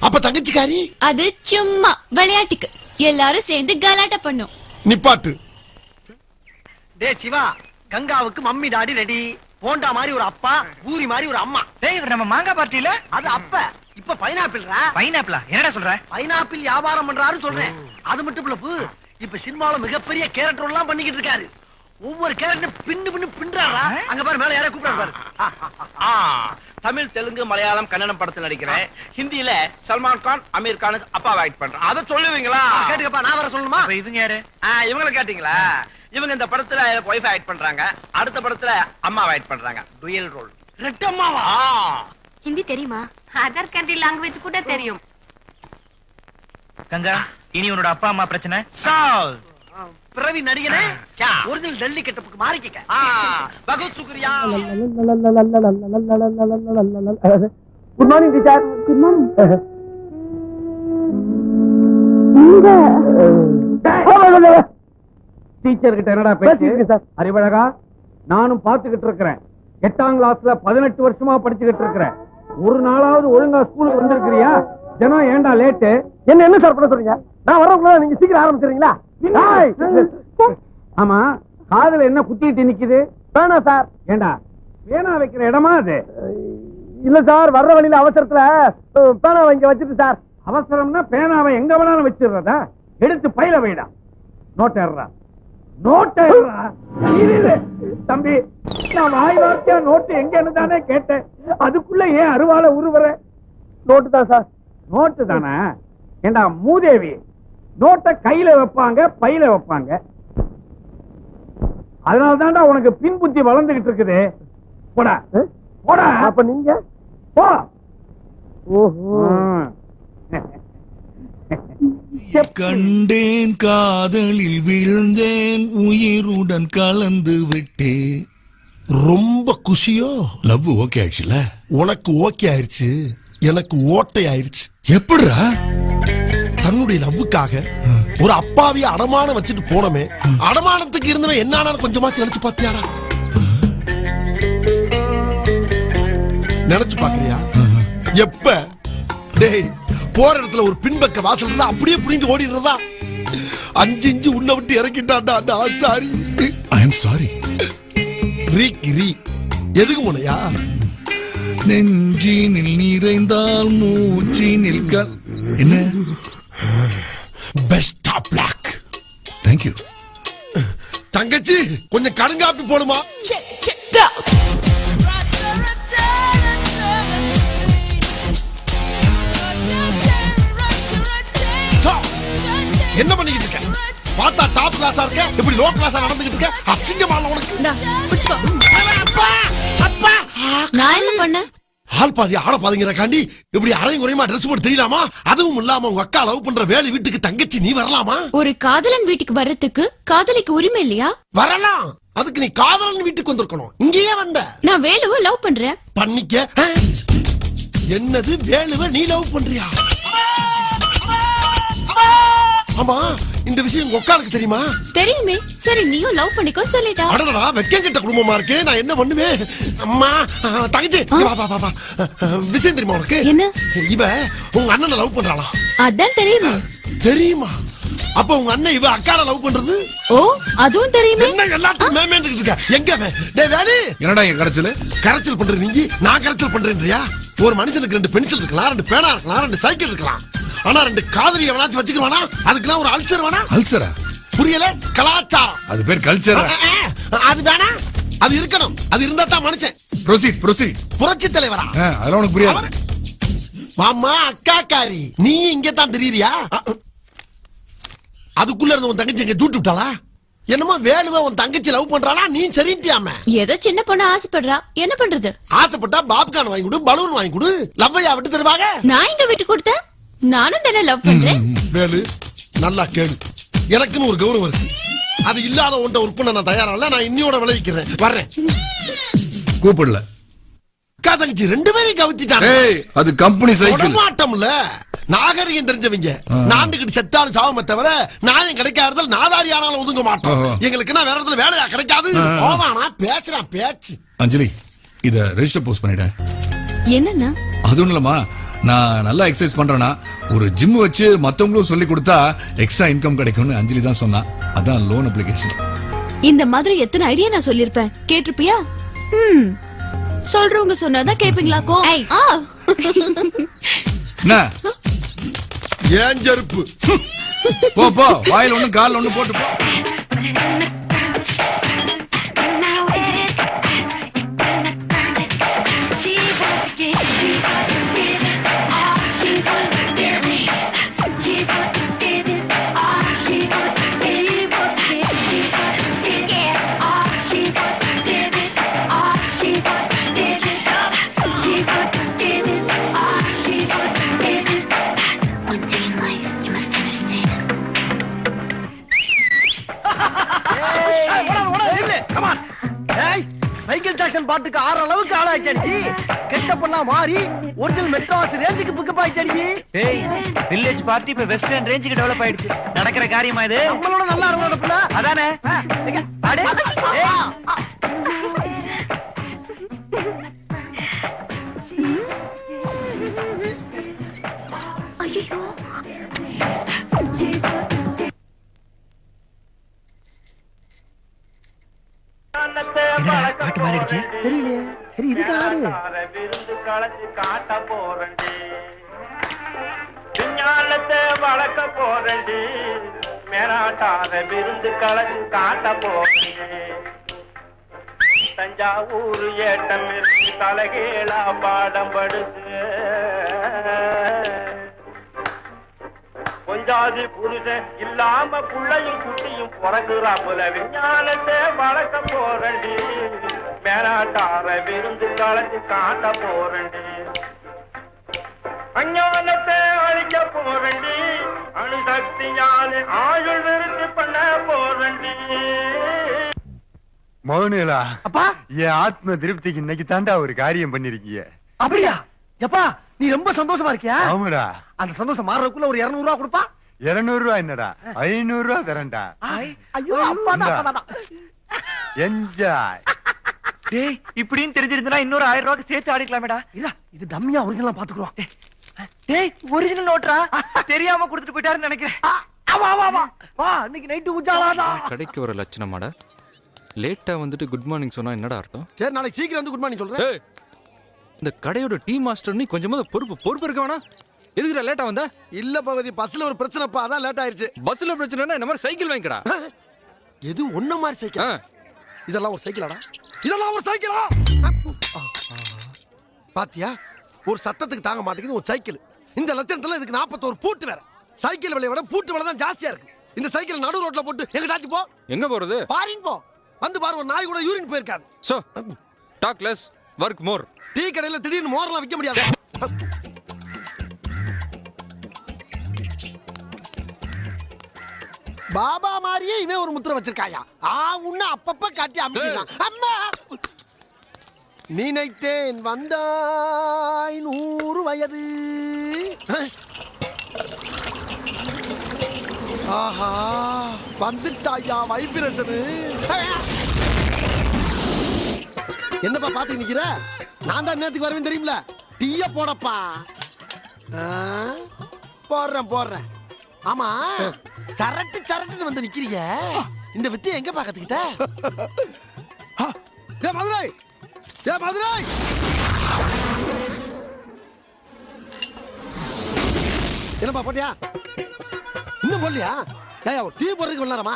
அப்ப தங்கச்சிக்காரி? அது சும்மா விளையாட்டுக்கு எல்லாரும் சேர்ந்து கலாட்டா பண்ணும். நிப்பாட்டு. டே சிவா, கங்காவுக்கு மம்மி டாடி ரெடி. போண்டா மாதிரி ஒரு அப்பா, பூரி மாதிரி ஒரு அம்மா. டேய், இவர் நம்ம மாங்காய் பார்ட்டில அது அப்ப. இப்ப பைனாப்பிள்ரா. பைனாப்பிளா? என்னடா சொல்ற? பைனாப்பிள் வியாபாரம் பண்றாரு சொல்றேன். அது மட்டும் இல்ல, இப்ப சினிமால மிகப்பெரிய கேரக்டர் எல்லாம் பண்ணிக்கிட்டு இருக்காரு. ஒவ்வொரு கேரக்டர் பின்னு பின்னு பின்றாரா. அங்க பாரு, மேல யாரோ கூப்பிடுறாரு பாரு. தமிழ், தெலுங்கு, மலையாளம், கன்னடம் படத்துல நடிக்கிறேன். ஹிந்தியில சல்மான் கான், அமீர் கானுக்கு அப்பா ஆக்ட் பண்றேன். அத சொல்லுவீங்களா? கேட்டுக்கப்பா, நான் வர சொல்லணுமா? இவங்க யாரு? இவங்கள கேட்டீங்களா? இவங்க இந்த படத்துல எனக்கு ஒய்ஃப் ஆக்ட் பண்றாங்க, அடுத்த படத்துல அம்மா ஆக்ட் பண்றாங்க. Dual role. ரெட்டு அம்மாவா? ஹிந்தி தெரியுமா? அதர் கண்ட்ரி லாங்குவேஜ் கூட தெரியும். கங்கா, இனி உன்னோட அப்பா அம்மா பிரச்சனை சால்வ். பிறவி நடிகனே, ஒரிஜினல் டெல்லி கெட்டப்புக்கு மாறிக்க. பகுத் சுக்ரியா. Good morning teacher. Good morning. Teacher கிட்ட என்னடா பேச்சு? அறிவழகா, நானும் பாத்துக்கிட்டு இருக்கிறேன். 8ஆம் கிளாஸ்ல 18 வருஷமா படிச்சுக்கிட்டு இருக்கிறேன். ஒரு நாளாவது ஒழுங்கா ஸ்கூலுக்கு வந்திருக்கிறியா? தினம் ஏண்டா லேட்டு? என்ன சார் பண்ண சொல்றீங்க? நான் வரவங்களா நீங்க சீக்கிரம் ஆரம்பிச்சிடுறீங்களா? ஆமா, காதுல என்ன குத்திட்டு நிக்குது? வேணா சார். ஏண்டா பேனா வைக்கிற இடமா அது? இல்ல சார், வர்ற வழியில அவசரத்துல பேனாவை இங்க வச்சுட்டு சார். அவசரம்னா பேனாவை எங்க வேணாலும் வச்சிடுறதா? எடுத்து பையில வைடா. நோட்டேறா, நோட்டேறா. தம்பி, நான் வாய் வார்த்தையா நோட்டு எங்கன்னு தானே கேட்டேன். அதுக்குள்ள ஏன் அருவால உருவற? நோட்டு தான் சார். நோட்டு தானே? ஏண்டா மூதேவி, நோட்டை கையில வைப்பாங்க, பையில வைப்பாங்க. அதனாலதான்டா உனக்கு பின் புத்தி வளர்ந்துகிட்டு இருக்குது. போடா போடா. அப்ப நீங்க போ. ஓஹோ. கண்டேன், காதலில் விழுந்தேன், உயிருடன் கலந்து விட்டேன். ரொம்ப குஷியோ? லவ் ஓகே ஆயிடுச்சுல? உனக்கு ஓகே ஆயிடுச்சு, எனக்கு ஓட்டை ஆயிடுச்சு. எப்படிடா? தன்னுடைய லவ்வுக்காக ஒரு அப்பாவிய அடமானம் வச்சுட்டு போனமே, அடமானத்துக்கு இருந்தவன் என்ன கொஞ்சமாச்சு நினைச்சு பாத்தியாடா? நினைச்சு பாக்குறியா? எப்ப? டேய், போற இடத்துல ஒரு பின்பக்க வாசல் இருந்தா அப்படியே புரிஞ்சு ஓடிடுறதா? 5 இன்ச்சு உள்ள விட்டு இறக்கிட்டான்டா அந்த ஆசாரி. ஐ அம் சாரி. ரீக்கு ரீ எதுக்கு முனையா? நெஞ்சினில் நிறைந்தால் மூச்சினில் என்ன? Best of luck. Thank you. தங்கச்சி, கொஞ்சம் கடுங்காப்பி போடுமா? என்ன பண்ணிக்கிட்டு இருக்க? பார்த்தா டாப் கிளாஸா இருக்க, இப்படி லோ கிளாஸா நடந்துகிட்டு இருக்க. அசிங்கமான உனக்கு. நான் என்ன பண்ண? ஆள் பாதி ஆட பாதிங்கிறக்காண்டி இப்படி அரையும் குறையுமா ட்ரெஸ் போட்டு தெரியலாமா? அதுவும் இல்லாம உங்க அக்கா லவ் பண்ற வேலை வீட்டுக்கு தங்கச்சி நீ வரலாமா? ஒரு காதலன் வீட்டுக்கு வர்றதுக்கு காதலிக்கு உரிமை இல்லையா? வரலாம். அதுக்கு நீ காதலன் வீட்டுக்கு வந்திருக்கணும். இங்கேயே வந்த. நான் வேலுவை லவ் பண்றேன். பண்ணிக்க. என்னது, வேலுவை நீ லவ் பண்றியா? ஆமா, இந்த விஷயம் உங்க அக்காளுக்கு தெரியுமா? தெரியுமே. சரி நீயும் லவ் பண்ணிக்கோ சொல்லிட்டா. அடடா வெக்கம் கெட்ட குடும்பமா இருக்கு. நான் என்ன பண்ணுவேன்? அம்மா தங்கச்சி வா வா வா வா. விஷயம் தெரியுமா உனக்கு? என்ன? இவ உங்க அண்ணனை லவ் பண்றாளாம். அதான் தெரியுமா? தெரியுமா? அப்ப உங்க அண்ணன் இவ அக்கால லவ் பண்றது? ஓ அதுவும் தெரியுமே. என்ன எல்லாத்துக்கும் மேமேன்ட்டு இருக்க? எங்க டேய் வேலி என்னடா இங்க கரைச்சல் பண்ற நீ? நான் கரைச்சல் பண்றேன்றியா? ஒரு மனுஷனுக்கு 2 பென்சில் இருக்கலாம், 2 பேனா இருக்கலாம், 2 சைக்கிள் இருக்கலாம். ஆனா 2 காதலி எவனாச்சும் வச்சுக்கலாமா? அதுக்கெல்லாம் ஒரு அல்சர் வேணா? அல்சரா? புரியல? கலாச்சாரம். அது பேர் கல்ச்சரா? அது வேணா? அது இருக்கணும். அது இருந்தா தான் மனுஷன். ப்ரோசீட். புரட்சி தலைவரா? அதெல்லாம் உனக்கு புரியாது. மாமா அக்காக்காரி நீ இங்க தான் தெரியுறியா? அதுக்குள்ள இருந்த உன் தங்கச்சி எங்க தூட்டு விட்டாளா? என்னமா வேணுமா உன் தங்கச்சி லவ் பண்றாளா? நீ சரின்ட்டியாம? ஏதோ சின்ன பொண்ணு ஆசைப்படுறா, என்ன பண்றது? ஆசைப்பட்டா பாப்கார்ன் வாங்கி கொடு, பலூன் வாங்கி கொடு. லவ்வையா விட்டு தருவாங்க? நான் இங்க விட்டு கொடுத்தேன். நானும் தானே லவ் பண்றேன். வேலு நல்லா கேளு. எனக்குன்னு ஒரு கௌரவம் இருக்கு. அது இல்லாத உன்ட்ட ஒர்க் பண்ண நான் தயாரா இல்ல. நான் இன்னியோட விளைவிக்கிறேன். வர்றேன். கூப்பிடல. அக்கா தங்கச்சி 2 பேரையும் கவுத்திட்டாங்க. அது கம்பெனி சைக்கிள். மாட்டம்ல. நாகரிகம் தெரிஞ்சவங்க. நாண்டுகிட்டு செத்தாலும் சாவமே தவிர நியாயம் கிடைக்காததால் நாதாரி ஆனாலும் ஒதுங்க மாட்டோம். எங்களுக்கு என்ன வேற இடத்துல வேலையா கிடைக்காது. போவானா பேசுறான் பேச்சு. அஞ்சலி இத ரெஜிஸ்டர் போஸ்ட் பண்ணிட. என்னன்னா? அதுவும் இல்லம்மா, நான் நல்லா எக்ஸசைஸ் பண்றேனா ஒரு ஜிம் வச்சு மத்தவங்களும் சொல்லி கொடுத்தா எக்ஸ்ட்ரா இன்கம் கிடைக்கும்னு அஞ்சலி தான் சொன்னா. அதான் லோன் அப்ளிகேஷன். இந்த மாதிரி எத்தனை ஐடியா நான் சொல்லிருப்பேன். கேட்டிருப்பியா? சொல்றவங்க சொன்னாதான் கேப்பீங்களாக்கோ? ஏன் செருப்பு? போ வாயில் ஒண்ணு கால் ஒண்ணு போட்டு போ. மைக்கேல் ஜாக்சன் பாட்டுக்கு 6 அளவுக்கு ஆளாயிட்டடி. கெட்டப்பெல்லாம் மாறி ஒரிஜினல் மெட்ராஸ் ரேஞ்சுக்கு பிக்கப் ஆயிட்டடி. டேய் வில்லேஜ் பார்ட்டி இப்ப வெஸ்டர்ன் ரேஞ்சுக்கு டெவலப் ஆயிடுச்சு. நடக்கிற காரியமா இது? நம்மளோட நல்லா நடந்ததுல அதானே? அடே ஐயோ காட்டு மாறிடுச்சு. தெரியலையே. சரி இதுக்கு ஆடு. காட்ட போறண்டி விஞ்ஞானத்தை வளர்க்க போறண்டி மேலாட்டாத விருந்து கலந்து காட்ட போறண்டி தஞ்சாவூர் ஏட்டம் தலைகீழா பாடம் படுது கொஞ்சாதி புருஷன் இல்லாம புள்ளையும் குட்டியும் பிறகுறாப்புல விஞ்ஞானத்தை வளர்க்க போறண்டி மேலாட்டார விருந்து கலந்து காட்ட போறண்டி அஞ்ஞானத்தை அழிக்க போறண்டி அணுசக்தியாலே ஆயுள் விருத்தி பண்ண போறண்டி. மௌனேலா அப்பா என் ஆத்ம திருப்திக்கு இன்னைக்கு தாண்டா ஒரு காரியம் பண்ணிருக்கீங்க. அப்படியா? எப்பா நீ ரொம்ப சந்தோஷமா இருக்கியா? ஆமாடா. அந்த சந்தோஷம் மாறதுக்குள்ள ஒரு 200 ரூபாய் கொடுப்பா. 200 ரூபாய் என்னடா 500 ரூபாய் தரேன்டா. ஐயோ அப்பா என்ஜாய். டேய் இப்படின்னு தெரிஞ்சிருந்தா இன்னொரு 1000 ரூபாய்க்கு சேர்த்து ஆடிக்கலாமேடா. இல்ல இது டம்மியா ஒரிஜினலா பாத்துக்குறோம். டேய் ஒரிஜினல் நோட்ரா தெரியாம கொடுத்துட்டு போயிட்டாருன்னு நினைக்கிறேன். வா இன்னைக்கு நைட்டு உஜாலாடா. கடைக்கு வர லட்சணமாடா. லேட்டா வந்துட்டு குட் மார்னிங் சொன்னா என்னடா அர்த்தம்? சரி நாளைக்கு சீக்கிரம் வந்து குட் மார்னிங் சொல்றேன். இந்த கடையோட டீ மாஸ்டர் நீ கொஞ்சமா பொறுப்பு இருக்க வேணா? எதுக்குடா லேட்டா வந்த? இல்ல பகவதி பஸ்ல ஒரு பிரச்சனைப்பா அதான் லேட் ஆயிருச்சு. பஸ்ல பிரச்சனைனா இந்த மாதிரி சைக்கிள் வாங்கிக்கடா. எது ஒண்ணு மாதிரி சைக்கிள்? இதெல்லாம் ஒரு சைக்கிளாடா? இதெல்லாம் ஒரு சைக்கிளா? பாத்தியா ஒரு சத்தத்துக்கு தாங்க மாட்டேங்குது ஒரு சைக்கிள். இந்த லட்சணத்துல இதுக்கு 41 பூட்டு வேற. சைக்கிள் விலையை விட பூட்டு விலை தான் ஜாஸ்தியா இருக்கு. இந்த சைக்கிள் நடு ரோட்ல போட்டு எங்கடாச்சு போ. எங்க போறது? பாரின் போ. வந்து பாரு ஒரு நாய் கூட யூரின் போயிருக்காது. So talk less work more. Tea கடையில திடீர்னு மோர்லாம் விக்க முடியாது. பாபா மாதிரியே இவன் ஒரு முத்திரை வச்சிருக்காயா? உன்ன அப்பப்ப காட்டி அமிச்சிடலாம். அம்மா நினைத்தேன் வந்தாய் 100 வயது. ஆஹா வந்துட்டாயா வைப்ரேஷனு. என்னப்பா பாத்து நிக்கிற? நான் தான் நேரத்துக்கு வருவேன் தெரியுமில. டீய போடப்பா. போடுறேன். ஆமா சரட்டுன்னு வந்து நிக்கிறீங்க. இந்த வித்தியை எங்க பாக்கத்துக்கிட்ட? மதுரை என்னப்பா போட்டியா? இன்னும் போடலையா? டீ போடுறதுக்கு விளாரமா?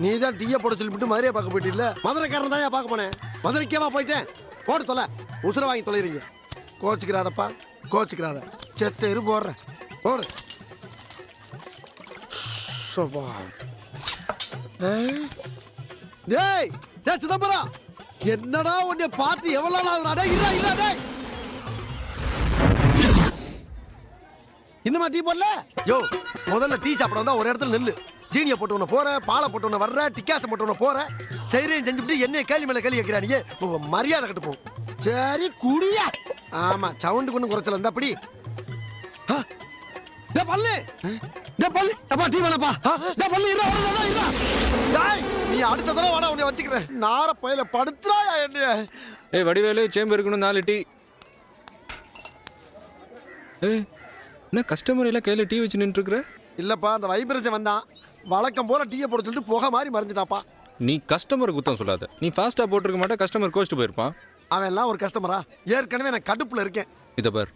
நீ தான் டீயை போட சொல்லிவிட்டு மதுரையை பார்க்க போயிட்டு இல்ல? மதுரைக்காரன் தான் பார்க்க போனேன். மதுரைக்கேமா போயிட்டேன். போடு தொலை. உசுர வாங்கி தொலைறீங்க. கோச்சுக்கிறாதப்பா, கோச்சுக்கிறாத. செத்தேரு போடுறேன். போடு. டேய் சிதம்பரம், என்னடா உன்னை பார்த்து எவ்வளவு நாள் ஆகுதுடா? டேய் இன்னுமா டீ போடல? யோ முதல்ல டீ சாப்பிட வந்தா ஒரு இடத்துல நெல்லு. ஜீனியை போட்டு உன்ன போற, பாலை போட்டு உன்ன வர்ற, டிக்காசை போட்டு உன்ன போற. சரியும் செஞ்சுட்டு என்னைய கேள்வி மேல கேள்வி கேட்கிறா. நீங்க உங்க மரியாதை கட்டு போ. சரி குடியா. ஆமா சவுண்டு கொண்டு குறைச்சல இருந்தா அப்படி. டீ வேணப்பா. நீ அடுத்த தடவை வாடா உன்னை வச்சுக்கிறேன். நார பையில படுத்துறாயா என்ன? ஏய் வடிவேலு சேம்பு இருக்கணும் 4 டீ. ஏய் என்ன கஸ்டமர் எல்லாம் கையில டீ வச்சு நின்று இருக்கிற? இல்லப்பா அந்த வைப்ரேஷன் வந்தான். வழக்கம் போல டீயை போட சொல்லிட்டு புகை மாதிரி மறைஞ்சிட்டாப்பா. நீ கஸ்டமர் குத்தம் சொல்லாத. நீ ஃபாஸ்டா போட்டுருக்க மாட்டே, கஸ்டமர் கோச்சிட்டு போயிருப்பான். அவன் எல்லாம் ஒரு கஸ்டமரா? ஏற்கனவே நான் கடுப்புல இருக்கேன். இத பார்,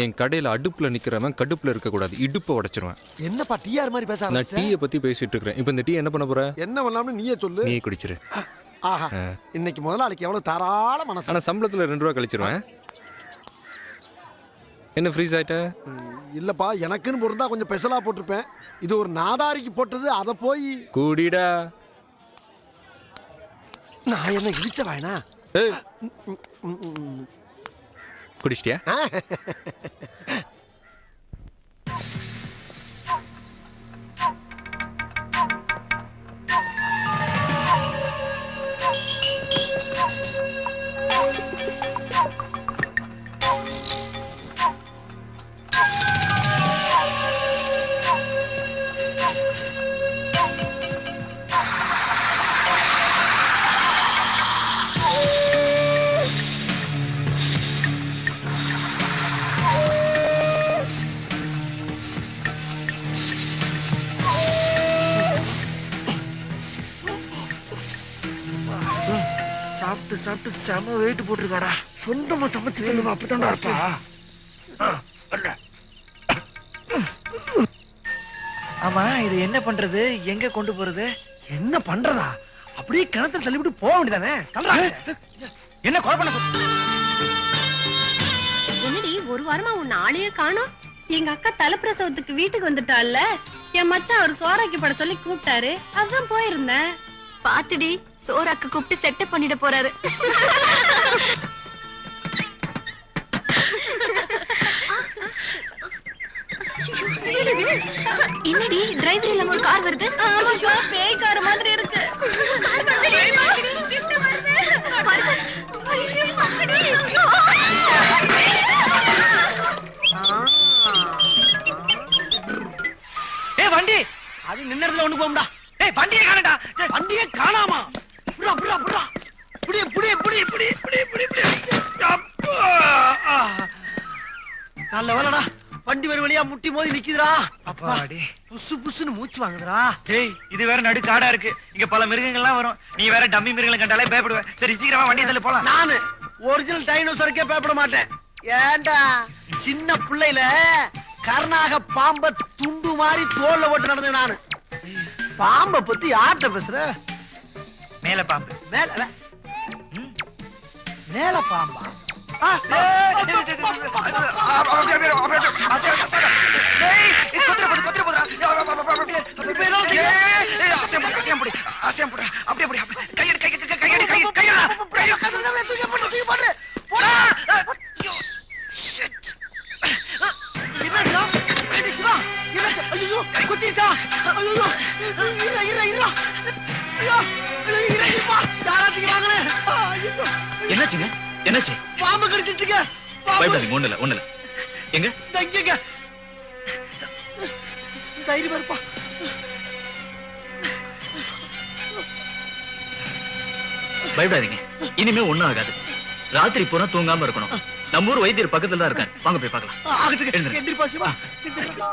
என் கடையில அடுப்புல நிக்கிறவன் கடுப்புல இருக்க கூடாது, இடுப்ப உடைச்சிருவேன். என்னப்பா டிஆர் மாதிரி பேச நான் டீயை பத்தி பேசிட்டு இருக்கேன். இப்போ இந்த டீ என்ன பண்ண போற? என்ன பண்ணலாம்னு நீயே சொல்லு. நீ குடிச்சிரு. ஆஹா இன்னைக்கு முதலாளிக்கு எவ்வளவு தாராள மனசு. ஆனா சம்பளத்துல 2 ரூபா கழிச்சிருவேன். என்ன ஃப்ரீஸ் ஆயிட்ட? இல்லப்பா எனக்குன்னு போட்டுருந்தா கொஞ்சம் ஸ்பெஷலா போட்டிருப்பேன். இது ஒரு நாதாரிக்கு போட்டது. அத போய் கூடிடா. நான் என்ன இடிச்ச வாயனா? குடிச்சிட்டியா? சாப்பிட்டு செம வெயிட் போட்டிருக்காடா. சொந்தமா சமைச்சு அப்பதான்டா இருப்பா. ஆமா இது என்ன பண்றது? எங்க கொண்டு போறது? என்ன பண்றதா? அப்படியே கிணத்துல தள்ளிவிட்டு போக வேண்டியதானே? என்ன கொலை பண்ண? என்னடி ஒரு வாரமா உன் ஆளையே காணோம்? எங்க அக்கா தலைப்பிரசவத்துக்கு வீட்டுக்கு வந்துட்டால, என் மச்சான் அவருக்கு சோறாக்கி பட சொல்லி கூப்பிட்டாரு. அதான் போயிருந்தேன். பாத்துடி சோறாக்கு கூப்பிட்டு செட்டப் பண்ணிட போறாரு. என்னடி டிரைவர் இல்லாம ஒரு கார் வருது? பேய் கார் மாதிரி இருக்கு. வண்டி அது நின்னதுல ஒண்ணு போகும்டா. வண்டியே காணடா. வண்டியே காணாமா? புறா புறா புறா புடி புடி புடி புடி புடி புடி புடி. நல்ல வேலைடா வண்டி வர வழியா முட்டி மோதி நிக்குதுடா. அப்பாடி புசு புசுன்னு மூச்சு வாங்குதுடா. டேய் இது வேற நடு காடா இருக்கு. இங்க பல மிருகங்கள்லாம் வரும். நீ வேற டம்மி மிருகங்களை கண்டாலே பயப்படுவ. சரி சீக்கிரமா வண்டியை தள்ளி போலாம். நானு ஒரிஜினல் டைனோசருக்கே பயப்பட மாட்டேன். ஏண்டா சின்ன பிள்ளையில கர்நாக பாம்ப துண்டு மாதிரி தோல்ல ஓட்டு நடந்தேன் நானு. பாம்ப பத்தி யார்கிட்ட பேசுற? மேல பாம்பு. மேல மேல பாம்பா? என்னாச்சுங்க? என்னாச்சு? பாம்பு கடிச்சிச்சுங்க. பயப்படாதீங்க. ஒண்ணு இல்ல எங்க தைங்க தைரியமா இருப்பா. பயப்படாதீங்க, இனிமே ஒண்ணும் ஆகாது. ராத்திரி பூரா தூங்காம இருக்கணும். நம்ம ஊர் வைத்தியர் பக்கத்துல தான் இருக்காரு, வாங்க போய் பார்க்கலாம்.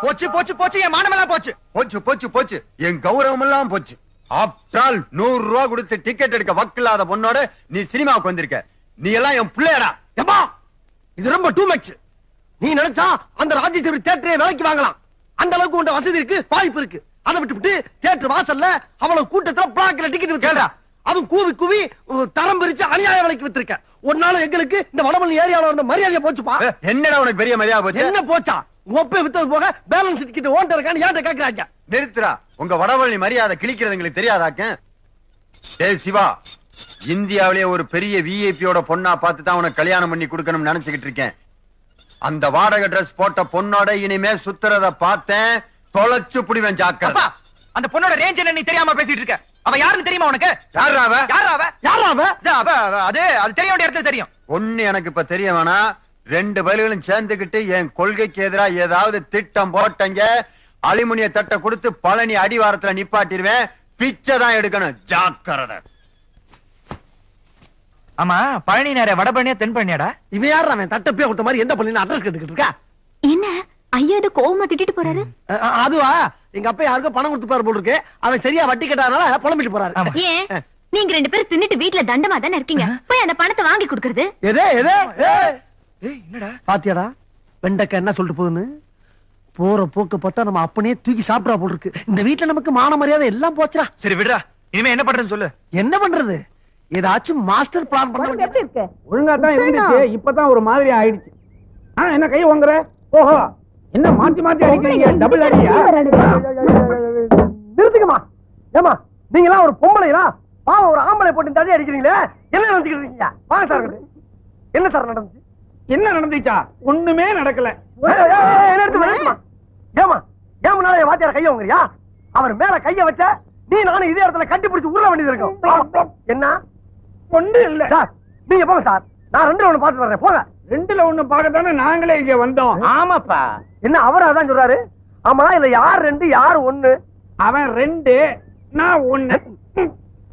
போச்சு போச்சு போச்சு, என் மானமெல்லாம் போச்சு. போச்சு போச்சு போச்சு, என் கௌரவம் எல்லாம் போச்சு. ஆஃப்டர் ஆல் 100 ரூபா கொடுத்து டிக்கெட் எடுக்க வக்கில்லாத பொண்ணோட நீ சினிமாவுக்கு வந்திருக்க. நீ எல்லாம் என் பிள்ளையடா. ஏப்பா, இது ரொம்ப டூ மச். நீ நினைச்சா அந்த ராஜேஸ்வரி தியேட்டரை விலைக்கு வாங்கலாம். அந்த அளவுக்கு உண்ட வசதி இருக்கு, வாய்ப்பு இருக்கு. அதை விட்டு தியேட்டர் வாசல்ல அவ்வளவு கூட்டத்துல பிளாக்ல டிக்கெட் விற்கிறா. அதுவும் கூவி கூவி தரம் பிரிச்சு அநியாய விலைக்கு வித்திருக்க. ஒன்னால எங்களுக்கு இந்த வடபழனி ஏரியாவில் இருந்த மரியாதையா போச்சுப்பா. என்னடா உனக்கு பெரிய மரியாதை போச்சு? என்ன போச்சா? ஒப்பே வித்தது போக பேலன்ஸ் டிக்கெட் ஓன்ட்ட இருக்கான்னு ஏன்ட்ட கேக்குறாங்க. நிறுத்துறா, உங்க வடபழனி மரியாதை கிழிக்கிறது எங்களுக்கு தெரியாதாக்க? டேய் சிவா, இந்தியாவிலேயே ஒரு பெரிய விஐபியோட பொண்ணா பார்த்து தான் உனக்கு கல்யாணம் பண்ணி கொடுக்கணும்னு நினைச்சுக்கிட்டு இருக்கேன். அந்த வாடகை டிரஸ் போட்ட பொண்ணோட இனிமே சுத்துறத பார்த்தேன், தொலைச்சு புடிவேன் ஜாக்கிரதை. அந்த பொண்ணோட ரேஞ்ச் என்ன நீ தெரியாம பேசிட்டு இருக்க? அவ யாருன்னு தெரியுமா உனக்கு? யாரா அவ? அது தெரிய வேண்டிய இடத்துல தெரியும். ஒண்ணு எனக்கு இப்ப தெரிய வேணா, 2 பயிர்களும் சேர்ந்துகிட்டு என் கொள்கைக்கு எதிரா ஏதாவது திட்டம் போட்டங்க, அலுமினிய தட்டை கொடுத்து பழனி அடிவாரத்துல நிப்பாட்டிடுவேன். பிச்சை தான் எடுக்கணும், ஜாக்கிரதை. ஆமா, பழனி நேர வடபழனியா தென்பழனியாடா? இவன் யாரா அவன் தட்டப்பே விட்ட மாதிரி எந்த பள்ளின்னு அட்ரஸ் கேட்டுக்கிட்டு இருக்கா? என்ன ஐயா இது கோவமா திட்டிட்டு போறாரு? அதுவா, எங்க அப்பா யாருக்கோ பணம் கொடுத்து பாரு போல இருக்கு. அவன் சரியா வட்டி கட்டாதனால புலம்பிட்டு போறாரு. ஏன் நீங்க 2 பேரும் தின்னுட்டு வீட்டுல தண்டமா தானே இருக்கீங்க? போய் அந்த பணத்தை வாங்கி கொடுக்கறது. என்னடா பாத்தியாடா வெண்டைக்காய் என்ன சொல்லிட்டு போகுதுன்னு? போற போக்க பார்த்தா நம்ம அப்பனே தூக்கி சாப்பிடா போல இருக்கு. இந்த வீட்டுல நமக்கு மான மரியாதை எல்லாம் போச்சுடா. சரி விடுறா, இனிமே என்ன பண்றதுன்னு சொல்லு. என்ன பண்றது? ஏதாச்சும் மாஸ்டர் பிளான் பண்ண வேண்டியது. ஒழுங்கா தான் இருந்துச்சு, இப்பதான் ஒரு மாதிரி ஆயிடுச்சு. என்ன கை வாங்குற? ஓஹோ, என்ன மாத்தி மாத்தி அடிக்கிறீங்க? டபுள் அடியா? நிறுத்துக்கமா. ஏமா நீங்க எல்லாம் ஒரு பொம்பளையா? பாவம், ஒரு ஆம்பளை போட்டு தடி அடிக்கிறீங்களே, என்ன நினைச்சுக்கிட்டு இருக்கீங்க? வாங்க சார். என்ன சார் நடந்துச்சு? என்ன நடந்துச்சா? ஒண்ணுமே நடக்கல. ஏமா ஏமனால என் வாத்தியார கைய வாங்குறியா? அவர் மேல கைய வச்ச நீ நானும் இதே இடத்துல கட்டிப்பிடிச்சு உருள வேண்டியது இருக்கும். என்ன ஒண்ணு இல்ல சார், நீங்க போங்க சார். நான் 2ல 1 பார்த்து வர்றேன். போங்க. 2ல 1 பார்க்கத்தானே நாங்களே இங்க வந்தோம். ஆமாப்பா. என்ன அவர் அதான் சொல்றாரு? ஆமா, இல்ல யார் 2 யார் 1? அவன் 2, நான் 1.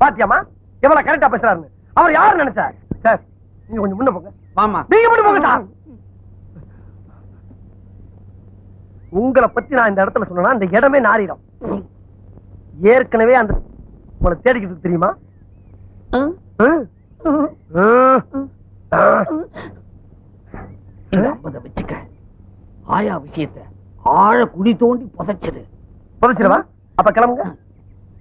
பாத்தியாமா எவ்வளவு கரெக்டா பேசுறாருன்னு? அவர் யாரு நினைச்சா? சார் நீங்க கொஞ்சம் முன்ன போங்க. ஆமா, நீங்க முன்ன போங்க சார். உங்களை பத்தி நான் இந்த இடத்துல சொன்னா அந்த இடமே நாரிடும். ஏற்கனவே அந்த உங்களை தேடிக்கிட்டு தெரியுமா? வச்சுக்க. ஆயா விஷயத்தை ஆழ குடி தோண்டி புதைச்சிருவா. அப்ப கிளம்புங்க.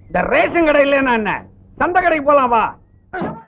இந்த ரேஷன் கடை இல்லைன்னா என்ன, சந்தை கடைக்கு போலாம் வா.